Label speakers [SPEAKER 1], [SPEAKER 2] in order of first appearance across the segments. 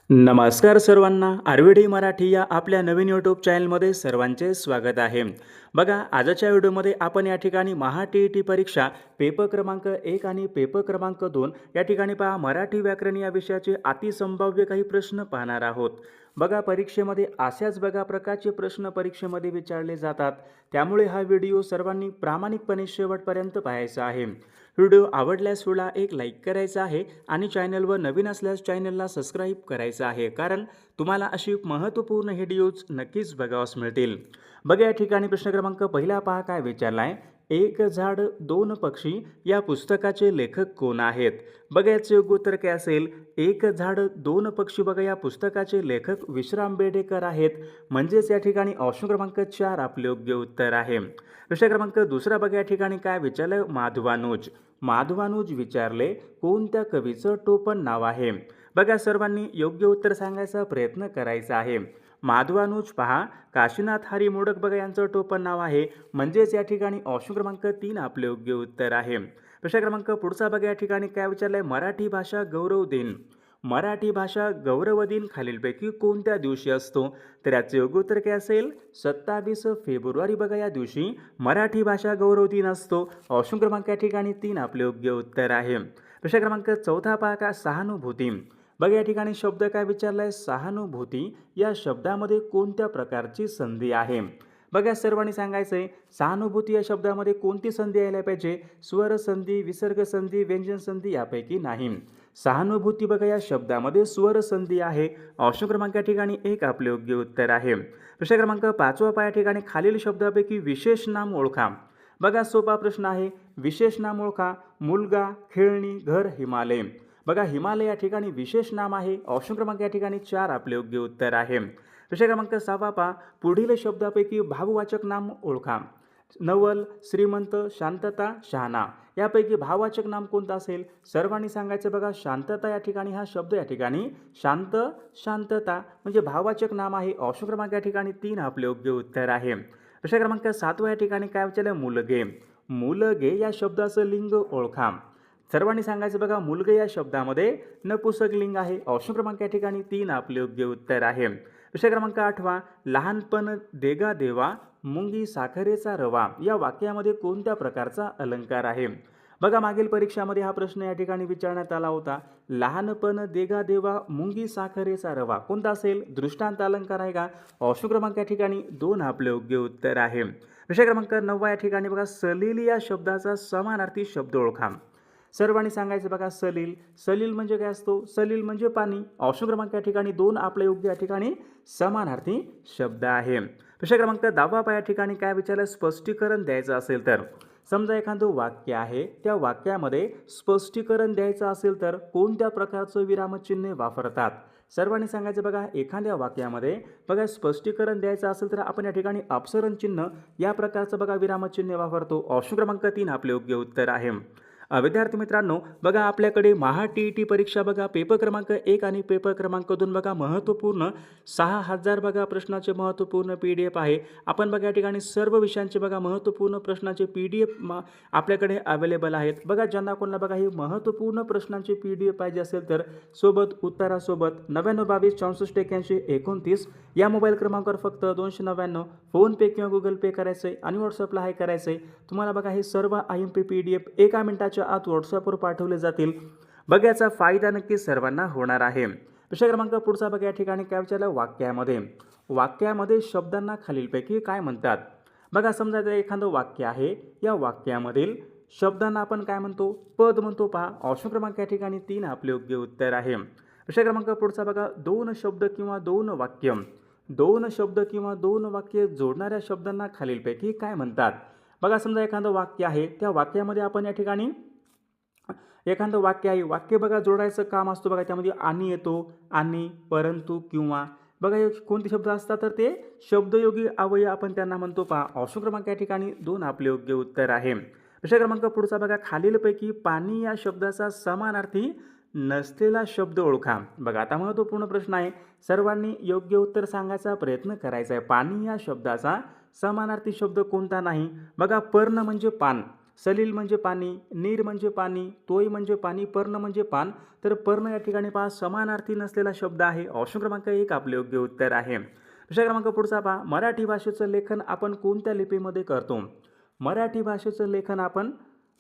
[SPEAKER 1] नमस्कार सर्वांना, आयुर्वेदिक मराठी या आपल्या नवीन यूट्यूब चॅनलमध्ये सर्वांचे स्वागत आहे. बघा, आजच्या व्हिडिओमध्ये आपण या ठिकाणी महा-टी-ई-टी परीक्षा पेपर क्रमांक 1 आणि पेपर क्रमांक 2 या ठिकाणी पहा मराठी व्याकरण या विषयाचे अतिसंभाव्य काही प्रश्न पाहणार आहोत. बघा, परीक्षेमध्ये अशाच प्रकारचे प्रश्न परीक्षेमध्ये विचारले जातात. त्यामुळे हा व्हिडिओ सर्वांनी प्रामाणिकपणे शेवटपर्यंत पाहायचा आहे. व्हिडिओ आवडल्यास व्हिडिओला एक लाईक करायचा आहे आणि चॅनलवर नवीन असल्यास चॅनलला सबस्क्राईब करायचं आहे, कारण तुम्हाला अशी महत्त्वपूर्ण व्हिडिओज नक्कीच बघावयास मिळतील. बघा, या ठिकाणी प्रश्न क्रमांक पहिला पहा काय विचारला आहे. एक झाड दोन पक्षी या पुस्तकाचे लेखक कोण आहेत? बघा, याचे योग्य उत्तर काय असेल. एक झाड दोन पक्षी बघा या पुस्तकाचे लेखक विश्राम बेडेकर आहेत. म्हणजेच या ठिकाणी ऑप्शन क्रमांक 4 आपले योग्य उत्तर आहे. प्रश्न क्रमांक दुसरा बघा, या ठिकाणी काय विचारलं. माधवानुज माधवानुज विचारले कोणत्या कवीचं टोपण नाव आहे? बघा, सर्वांनी योग्य उत्तर सांगायचा प्रयत्न करायचा आहे. माधवानुज पहा काशीनाथ हरी मोडक बघा यांचं टोपण नाव आहे. म्हणजेच या ठिकाणी ऑप्शन क्रमांक 3 आपले योग्य उत्तर आहे. प्रश्न क्रमांक पुढचा बघा, या ठिकाणी काय विचारलंय. मराठी भाषा गौरव दिन मराठी भाषा गौरव दिन खालीलपैकी कोणत्या दिवशी असतो? तर याचे योग्य उत्तर काय असेल. 27 फेब्रुवारी बघा या दिवशी मराठी भाषा गौरव दिन असतो. ऑप्शन क्रमांक या ठिकाणी 3 आपले योग्य उत्तर आहे. प्रश्न क्रमांक चौथा पहा का सहानुभूती बघा, या ठिकाणी शब्द काय विचारलाय. सहानुभूती या शब्दामध्ये कोणत्या प्रकारची संधी आहे? बघा, सर्वांनी सांगायचंय सहानुभूती या शब्दामध्ये कोणती संधी यायला पाहिजे. स्वर संधी, विसर्ग संधी, व्यंजन संधी यापैकी नाही. सहानुभूती बघा या शब्दामध्ये स्वर संधी आहे. ऑप्शन क्रमांक या ठिकाणी 1 आपले योग्य उत्तर आहे. प्रश्न क्रमांक 5 पहा, या ठिकाणी खालील शब्दापैकी विशेष नाम ओळखा. बघा, सोपा प्रश्न आहे. विशेष नाम ओळखा. मुलगा, खेळणी, घर, हिमालय. बघा, हिमालय या ठिकाणी विशेष नाम आहे. ऑप्शन क्रमांक या ठिकाणी 4 आपले योग्य उत्तर आहे. प्रश्न क्रमांक 6 पहा, पुढील शब्दापैकी भाववाचक नाम ओळखा. नवल, श्रीमंत, शांतता, शहाणा यापैकी भाववाचक नाम कोणतं असेल? सर्वांनी सांगायचं बघा. शांतता या ठिकाणी हा शब्द या ठिकाणी शांत, शांतता म्हणजे भाववाचक नाम आहे. ऑप्शन क्रमांक या ठिकाणी 3 आपले योग्य उत्तर आहे. प्रश्न क्रमांक 7 या ठिकाणी काय विचारलं. मुलगे मुलगे या शब्दाचं लिंग ओळखा. सर्वांनी सांगायचं बघा. मुलगे या शब्दामध्ये नपुंसक लिंग आहे. ऑप्शन क्रमांक या ठिकाणी 3 आपले योग्य उत्तर आहे. प्रश्न क्रमांक 8 लहानपण देगा देवा मुंगी साखरेचा रवा या वाक्यामध्ये कोणत्या प्रकारचा अलंकार आहे? बघा, मागील परीक्षामध्ये हा प्रश्न या ठिकाणी विचारण्यात आला होता. लहानपण देगा देवा मुंगी साखरेचा रवा कोणता असेल? दृष्टांत अलंकार आहे का? ऑप्शन क्रमांक या ठिकाणी 2 आपले योग्य उत्तर आहे. प्रश्न क्रमांक 9 या ठिकाणी बघा. सलील या शब्दाचा समानार्थी शब्द ओळखा. सर्वांनी सांगायचं बघा. सलील सलील म्हणजे काय असतो? सलील म्हणजे पाणी. ऑप्शन क्रमांक या ठिकाणी 2 आपल्या योग्य या ठिकाणी समानार्थी शब्द आहे. प्रश्न क्रमांक 10 या ठिकाणी काय विचारलं. स्पष्टीकरण द्यायचं असेल तर समजा एखादं वाक्य आहे, त्या वाक्यामध्ये स्पष्टीकरण द्यायचं असेल तर कोणत्या प्रकारचं विरामचिन्ह वापरतात? सर्वांनी सांगायचं बघा. एखाद्या वाक्यामध्ये बघा स्पष्टीकरण द्यायचं असेल तर आपण या ठिकाणी अपसरण चिन्ह या प्रकारचं बघा विरामचिन्ह वापरतो. ऑप्शन क्रमांक 3 आपले योग्य उत्तर आहे. विद्यार्थी मित्रांनो, बघा आपल्याकडे महा-टी-ई-टी परीक्षा बघा पेपर क्रमांक 1 आणि पेपर क्रमांक 2 बघा महत्त्वपूर्ण 6000 बघा प्रश्नाचे महत्त्वपूर्ण PDF आहे. आपण बघा या ठिकाणी सर्व विषयांचे बघा महत्त्वपूर्ण प्रश्नाचे PDF आपल्याकडे अवेलेबल आहेत. बघा, ज्यांना कोणाला बघा ही महत्त्वपूर्ण प्रश्नांचे PDF पाहिजे असेल तर सोबत उत्तरासोबत 9922 64 81 29 या मोबाईल क्रमांकावर फक्त 299 फोनपे किंवा गुगल पे करायचं आहे आणि व्हॉट्सअपला हाय करायचं आहे. तुम्हाला बघा हे सर्व IMP PDF 1 मिनिटाच्या आत व्हॉट्सअपवर पाठवले जातील. बघा, याचा फायदा नक्कीच सर्वांना होणार आहे. प्रश्न क्रमांक पुढचा बघा, या ठिकाणी काय विचारलं. वाक्यामध्ये शब्दांना खालीलपैकी काय म्हणतात? बघा, समजा एखादं वाक्य आहे, या वाक्यामधील शब्दांना आपण काय म्हणतो? पद म्हणतो. पहा, ऑप्शन क्रमांक या ठिकाणी 3 आपले योग्य उत्तर आहे. प्रश्न क्रमांक पुढचा बघा. दोन शब्द किंवा दोन वाक्य जोडणाऱ्या शब्दांना खालीलपैकी काय म्हणतात? बघा, समजा एखादं वाक्य आहे, त्या वाक्यामध्ये आपण या ठिकाणी एखादं वाक्य आहे, वाक्य बघा जोडायचं काम असतो. बघा, त्यामध्ये आणि येतो, आणि, परंतु, किंवा. बघा, हे कोणते शब्द असतात तर ते शब्दयोगी अव्यय आपण त्यांना म्हणतो. पहा, ऑप्शन क्रमांक या ठिकाणी 2 आपले योग्य उत्तर आहे. प्रश्न क्रमांक पुढचा बघा. खालीलपैकी पाणी या शब्दाचा समानार्थी नसलेला शब्द ओळखा. बघा, आता महत्त्वपूर्ण प्रश्न आहे. सर्वांनी योग्य उत्तर सांगायचा प्रयत्न करायचा आहे. पाणी या शब्दाचा समानार्थी शब्द कोणता नाही? बघा, पर्ण म्हणजे पान. सलील म्हणजे पाणी, नीर म्हणजे पाणी, तोय म्हणजे पाणी, पर्ण म्हणजे पान. तर पर्ण या ठिकाणी पहा समानार्थी नसलेला शब्द आहे. ऑप्शन क्रमांक 1 आपले योग्य उत्तर आहे. प्रश्न क्रमांक पुढचा पहा, मराठी भाषेचं लेखन आपण कोणत्या लिपीमध्ये करतो? मराठी भाषेचं लेखन आपण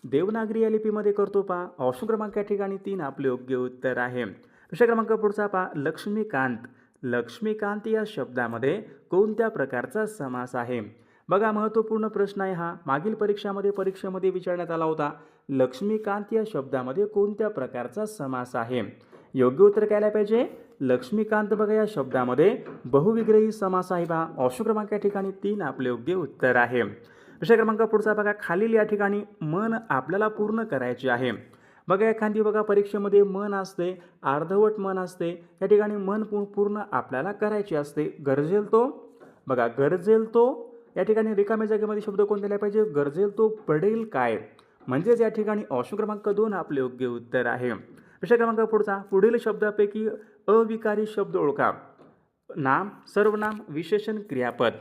[SPEAKER 1] देवनागरी या लिपीमध्ये करतो पहा. ऑप्शन क्रमांक या ठिकाणी 3 आपले योग्य उत्तर आहे. प्रश्न क्रमांक पुढचा पहा, लक्ष्मीकांत. लक्ष्मीकांत या शब्दामध्ये कोणत्या प्रकारचा समास आहे? बघा, महत्त्वपूर्ण प्रश्न आहे हा. मागील परीक्षेमध्ये विचारण्यात आला होता. लक्ष्मीकांत या शब्दामध्ये कोणत्या प्रकारचा समास आहे? योग्य उत्तर काय पाहिजे? लक्ष्मीकांत बघा या शब्दामध्ये बहुविग्रही समास आहे पहा. ऑप्शन क्रमांक या ठिकाणी 3 आपले योग्य उत्तर आहे. प्रश्न क्रमांक पुढचा बघा, खालील या ठिकाणी मन आपल्याला पूर्ण करायचे आहे. बघा, एखादी परीक्षेमध्ये मन असते, अर्धवट मन असते. या ठिकाणी मन पूर्ण आपल्याला करायचे असते. गरजेल तो, बघा गरजेल तो या ठिकाणी रिकाम्या जागेमध्ये शब्द कोणते लिहायला पाहिजे? गरजेल तो पडेल काय? म्हणजेच या ठिकाणी ऑप्शन क्रमांक 2 आपले योग्य उत्तर आहे. प्रश्न क्रमांक पुढचा, पुढील शब्दापैकी अविकारी शब्द ओळखा. नाम, सर्वनाम, विशेषण, क्रियापद.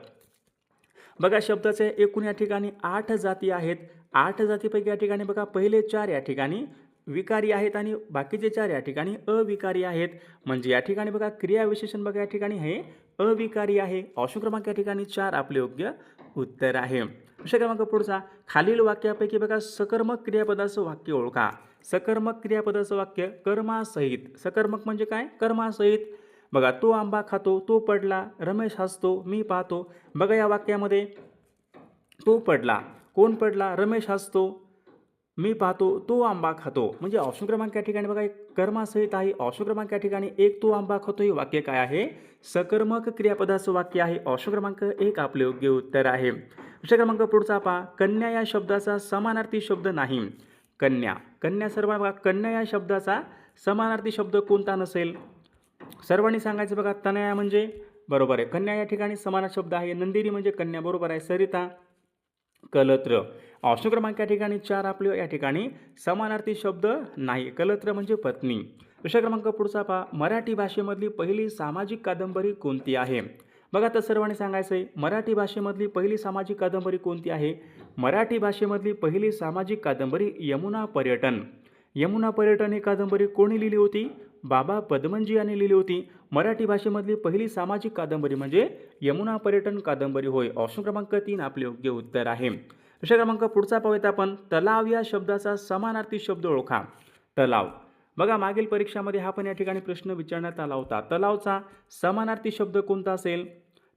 [SPEAKER 1] बघा, शब्दाचे एकूण या ठिकाणी 8 जाती आहेत. 8 जातीपैकी या ठिकाणी बघा पहिले 4 या ठिकाणी विकारी आहेत आणि बाकीचे 4 या ठिकाणी अविकारी आहेत. म्हणजे या ठिकाणी बघा क्रियाविशेषण बघा या ठिकाणी हे अविकारी आहे. ऑप्शन क्रमांक या ठिकाणी 4 आपले योग्य उत्तर आहे. प्रश्न क्रमांक पुढचा, खालील वाक्यापैकी बघा सकर्मक क्रियापदाचं वाक्य ओळखा. सकर्मक क्रियापदाचं वाक्य कर्मासहित. सकर्मक म्हणजे काय? कर्मासहित. बघा, तो आंबा खातो, तो पडला, रमेश हसतो, मी पाहतो. बघा, या वाक्यामध्ये तो पडला, कोण पडला? रमेश हसतो, मी पाहतो, तो आंबा खातो. म्हणजे ऑप्शन क्रमांक या ठिकाणी बघा एक कर्मासहित आहे. ऑप्शन क्रमांक या ठिकाणी 1 तो आंबा खातो हे वाक्य काय आहे? सकर्मक क्रियापदाचं वाक्य आहे. ऑप्शन क्रमांक 1 आपले योग्य उत्तर आहे. प्रश्न क्रमांक पुढचा पहा, कन्या या शब्दाचा समानार्थी शब्द नाही. कन्या. कन्या सर्व बघा, कन्या या शब्दाचा समानार्थी शब्द कोणता नसेल? सर्वांनी सांगायचं बघा. तनया म्हणजे बरोबर आहे. कन्या या ठिकाणी समानार्थी शब्द आहे. नंदिनी म्हणजे कन्या बरोबर आहे. सरिता, कलत्र. ऑप्शन क्रमांक या ठिकाणी 4 आपले या ठिकाणी समानार्थी शब्द नाही. कलत्र म्हणजे पत्नी. प्रश्न क्रमांक पुढचा पहा, मराठी भाषेमधली पहिली सामाजिक कादंबरी कोणती आहे? बघा, तर सर्वांनी सांगायचं आहे मराठी भाषेमधली पहिली सामाजिक कादंबरी कोणती आहे? मराठी भाषेमधली पहिली सामाजिक कादंबरी यमुना पर्यटन. यमुना पर्यटन ही कादंबरी कोणी लिहिली होती? बाबा पदमनजी यांनी लिहिली होती. मराठी भाषेमधली पहिली सामाजिक कादंबरी म्हणजे यमुना पर्यटन कादंबरी होय. ऑप्शन क्रमांक 3 आपले योग्य उत्तर आहे. प्रश्न क्रमांक पुढचा पाहूयात आपण. तलाव या शब्दाचा समानार्थी शब्द ओळखा. तलाव. बघा, मागील परीक्षामध्ये हा पण या ठिकाणी प्रश्न विचारण्यात आला होता. तलावचा समानार्थी शब्द कोणता असेल?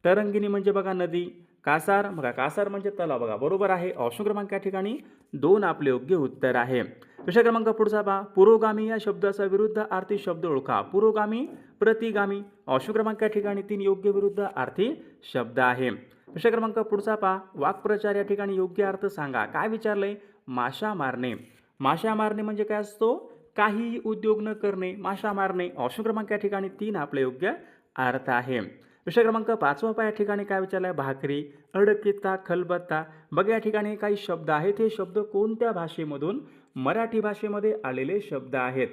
[SPEAKER 1] तरंगिणी म्हणजे बघा नदी. कासार, बघा कासार म्हणजे तलाव. बघा बरोबर आहे. ऑप्शन क्रमांक या ठिकाणी 2 आपले योग्य उत्तर आहे. प्रश्न क्रमांक पुढचा पहा, पुरोगामी या शब्दाचा विरुद्ध अर्थी शब्द ओळखा. पुरोगामी, प्रतिगामी. ऑप्शन क्रमांक या ठिकाणी 3 योग्य विरुद्ध अर्थी शब्द आहे. प्रश्न क्रमांक पुढचा पहा, वाक्प्रचार या ठिकाणी योग्य अर्थ सांगा. काय विचारलंय? माशा मारणे. माशा मारणे म्हणजे काय असतो? काहीही उद्योग न करणे, माशा मारणे. ऑप्शन क्रमांक या ठिकाणी 3 आपले योग्य अर्थ आहे. प्रश्न क्रमांक 5 या ठिकाणी काय विचारलाय? भाकरी, अडकित्ता, खलबत्ता. बघा, या ठिकाणी काही शब्द आहेत. हे शब्द कोणत्या भाषेमधून? मराठी भाषेमध्ये आलेले शब्द आहेत.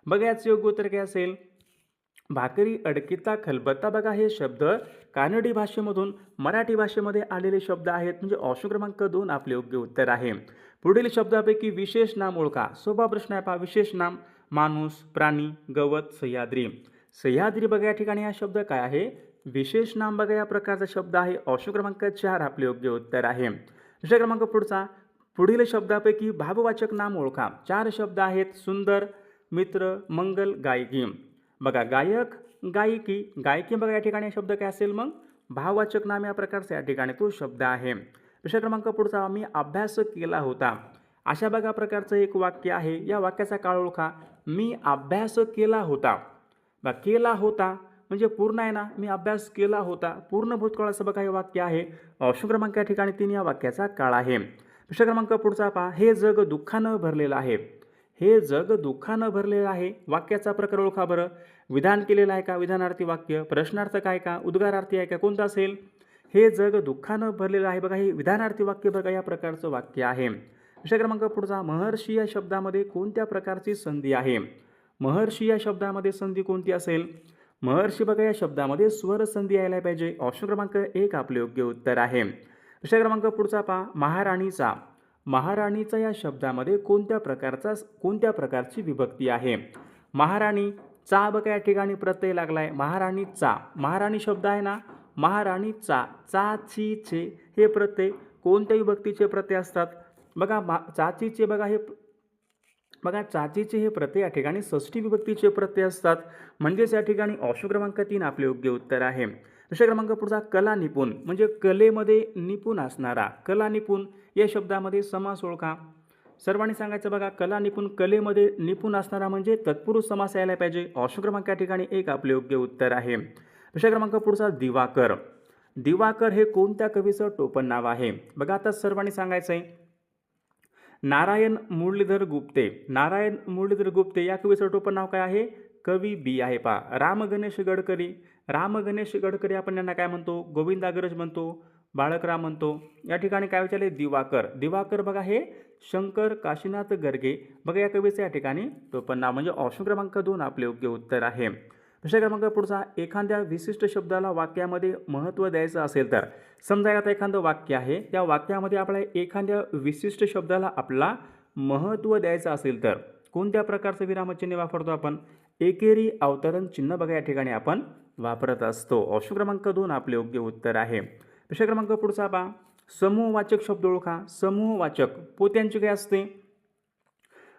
[SPEAKER 1] बघा, याचं योग्य उत्तर काय असेल? भाकरी, अडकित्ता, खलबत्ता. बघा, हे शब्द कानडी भाषेमधून मराठी भाषेमध्ये आलेले शब्द आहेत. म्हणजे ऑप्शन क्रमांक 2 आपले योग्य उत्तर आहे. पुढील शब्दापैकी विशेष नाम ओळखा. सोपा प्रश्न आहे पहा. विशेष नाम: माणूस, प्राणी, गवत, सह्याद्री. सह्याद्री बघा, या ठिकाणी हा शब्द काय आहे? विशेष नाम. बघा, या प्रकारचा शब्द आहे. ऑप्शन क्रमांक 4 आपले योग्य उत्तर आहे. प्रश्न क्रमांक पुढचा, पुढील शब्दापैकी भाववाचक नाम ओळखा. 4 शब्द आहेत. सुंदर, मित्र, मंगल, गायकी. बघा, गायक, गायकी. गायकी बघा, या ठिकाणी शब्द काय असेल? मग भाववाचक नाम या प्रकारचा या ठिकाणी तो शब्द आहे. प्रश्न क्रमांक पुढचा, मी अभ्यास केला होता. अशा बघा प्रकारचं एक वाक्य आहे. या वाक्याचा काळ ओळखा. मी अभ्यास केला होता. बघा, केला होता म्हणजे पूर्ण आहे ना. मी अभ्यास केला होता, पूर्ण भूतकाळाचं बघा हे वाक्य आहे. ऑप्शन क्रमांक या ठिकाणी 3 या वाक्याचा काळ आहे. प्रश्न क्रमांक पुढचा पहा, हे जग दुःखानं भरलेलं आहे. हे जग दुःखानं भरलेलं आहे. वाक्याचा प्रकार ओळखा बरं. विधान केलेलं आहे का? विधानार्थी वाक्य. प्रश्नार्थ काय का? उद्गारार्थी आहे का? कोणतं असेल? हे जग दुःखानं भरलेलं आहे. बघा, हे विधानार्थी वाक्य बघा या प्रकारचं वाक्य आहे. प्रश्न क्रमांक पुढचा, महर्षी या शब्दामध्ये कोणत्या प्रकारची संधी आहे? महर्षी या शब्दामध्ये संधी कोणती असेल? महर्षी बघा, या शब्दामध्ये स्वर संधी यायला पाहिजे. ऑप्शन क्रमांक 1 आपले योग्य उत्तर आहे. प्रश्न क्रमांक पुढचा पहा, महाराणीचा. महाराणीचा या शब्दामध्ये कोणत्या प्रकारची विभक्ती आहे? महाराणी चा बघा या ठिकाणी प्रत्यय लागलाय, महाराणीचा, महाराणी शब्द आहे ना, महाराणीचा, चा ची चे हे प्रत्यय कोणत्या विभक्तीचे प्रत्यय असतात? बघा चाचीचे बघा चाचीचे हे प्रत्यय या ठिकाणी षष्ठी विभक्तीचे प्रत्यय असतात, म्हणजेच या ठिकाणी ऑप्शन क्रमांक 3 आपले योग्य उत्तर आहे. प्रश्न क्रमांक पुढचा कला निपुण म्हणजे कलेमध्ये निपुण असणारा, कला निपुण या शब्दामध्ये समास ओळखा. सर्वांनी सांगायचं बघा, कला निपुण, कलेमध्ये निपुण असणारा म्हणजे तत्पुरुष समास यायला पाहिजे. ऑप्शन क्रमांक या ठिकाणी 1 आपले योग्य उत्तर आहे. प्रश्न क्रमांक पुढचा दिवाकर, दिवाकर हे कोणत्या कवीचं टोपण नाव आहे? बघा आता सर्वांनी सांगायचं आहे नारायण मुरलीधर गुप्ते, नारायण मुरलीधर गुप्ते या कवीचं टोपण नाव काय आहे? कवी बी आहे. पहा राम गणेश गडकरी, राम गणेश गडकरी आपण यांना काय म्हणतो? गोविंदाग्रज म्हणतो, बाळकराम म्हणतो. या ठिकाणी काय विचारले? दिवाकर, दिवाकर बघा हे शंकर काशीनाथ गर्गे बघा या कवीचं या ठिकाणी टोपण नाव, म्हणजे ऑप्शन क्रमांक 2 आपले योग्य उत्तर आहे. प्रश्न क्रमांक पुढचा एखाद्या विशिष्ट शब्दाला वाक्यामध्ये महत्त्व द्यायचं असेल तर, समजा आता एखादं वाक्य आहे, त्या वाक्यामध्ये आपल्याला एखाद्या विशिष्ट शब्दाला आपला महत्त्व द्यायचं असेल तर कोणत्या प्रकारचं विरामचिन्ह वापरतो आपण? एकेरी अवतरण चिन्ह बघा या ठिकाणी आपण वापरत असतो. ऑप्शन क्रमांक 2 आपले योग्य उत्तर आहे. प्रश्न क्रमांक पुढचा पहा, समूहवाचक शब्द ओळखा. समूहवाचक पोत्यांची काय असते?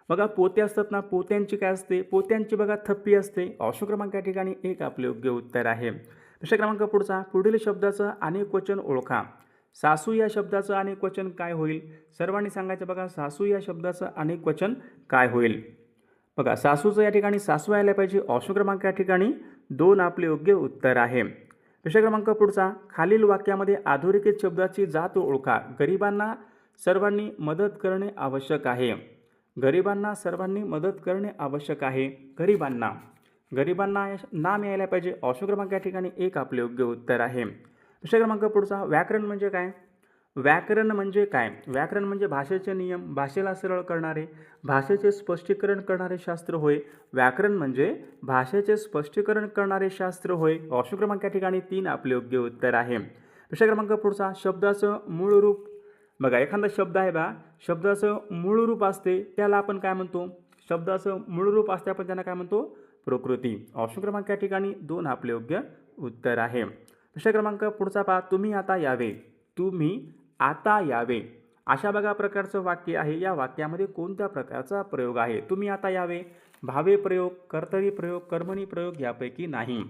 [SPEAKER 1] बघा पोते असतात ना, पोत्यांची काय असते? पोत्यांची बघा थप्पी असते. ऑप्शन क्रमांक या ठिकाणी 1 आपले योग्य उत्तर आहे. प्रश्न क्रमांक पुढचा, पुढील शब्दाचं अनेक वचन ओळखा. सासू या शब्दाचं अनेक वचन काय होईल? सर्वांनी सांगायचं बघा, सासू या शब्दाचं अनेक वचन काय होईल? बघा सासूचं या ठिकाणी सासू यायला पाहिजे. ऑप्शन क्रमांक या ठिकाणी 2 आपले योग्य उत्तर आहे. प्रश्न क्रमांक पुढचा, खालील वाक्यामध्ये अधोरेखित शब्दाची जात ओळखा. गरिबांना सर्वांनी मदत करणे आवश्यक आहे. गरिबांना सर्वांनी मदत करणे आवश्यक आहे. गरिबांना, गरिबांना नाम यायला पाहिजे. ऑप्शन क्रमांक या ठिकाणी 1 आपले योग्य उत्तर आहे. प्रश्न क्रमांक पुढचा, व्याकरण म्हणजे काय? व्याकरण म्हणजे काय? व्याकरण म्हणजे भाषेचे नियम, भाषेला सरळ करणारे, भाषेचे स्पष्टीकरण करणारे शास्त्र होय. व्याकरण म्हणजे भाषेचे स्पष्टीकरण करणारे शास्त्र होय. ऑप्शन क्रमांक या ठिकाणी 3 आपले योग्य उत्तर आहे. प्रश्न क्रमांक पुढचा, शब्दाचं मूळ रूप. बघा एखादा शब्द आहे बा, शब्दाचं मूळ रूप असते त्याला आपण काय म्हणतो? शब्दाचं मूळ रूप असते आपण त्यांना काय म्हणतो? प्रकृती. ऑप्शन क्रमांक या ठिकाणी 2 आपले योग्य उत्तर आहे. प्रश्न क्रमांक पुढचा पहा, तुम्ही आता यावे. तुम्ही आता यावे अशा बघा प्रकारचं वाक्य आहे. या वाक्यामध्ये कोणत्या प्रकारचा प्रयोग आहे? तुम्ही आता यावे, भावे प्रयोग, कर्तरी प्रयोग, कर्मणी प्रयोग यापैकी नाही.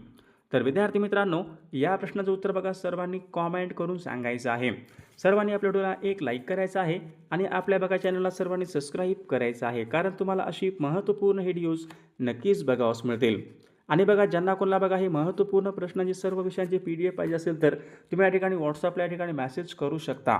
[SPEAKER 1] तर विद्यार्थी मित्रांनो, या प्रश्नाचं उत्तर बघा सर्वांनी कॉमेंट करून सांगायचं आहे. सर्वांनी आपल्या व्हिडिओला एक लाईक करायचं आहे आणि आपल्या बघा चॅनलला सर्वांनी सबस्क्राईब करायचं आहे, कारण तुम्हाला अशी महत्त्वपूर्ण व्हिडिओज नक्कीच बघावयास मिळतील. आणि बघा ज्यांना कोणाला बघा हे महत्त्वपूर्ण प्रश्नांची सर्व विषयांची PDF पाहिजे असेल तर तुम्ही या ठिकाणी व्हॉट्सअपला या ठिकाणी मेसेज करू शकता.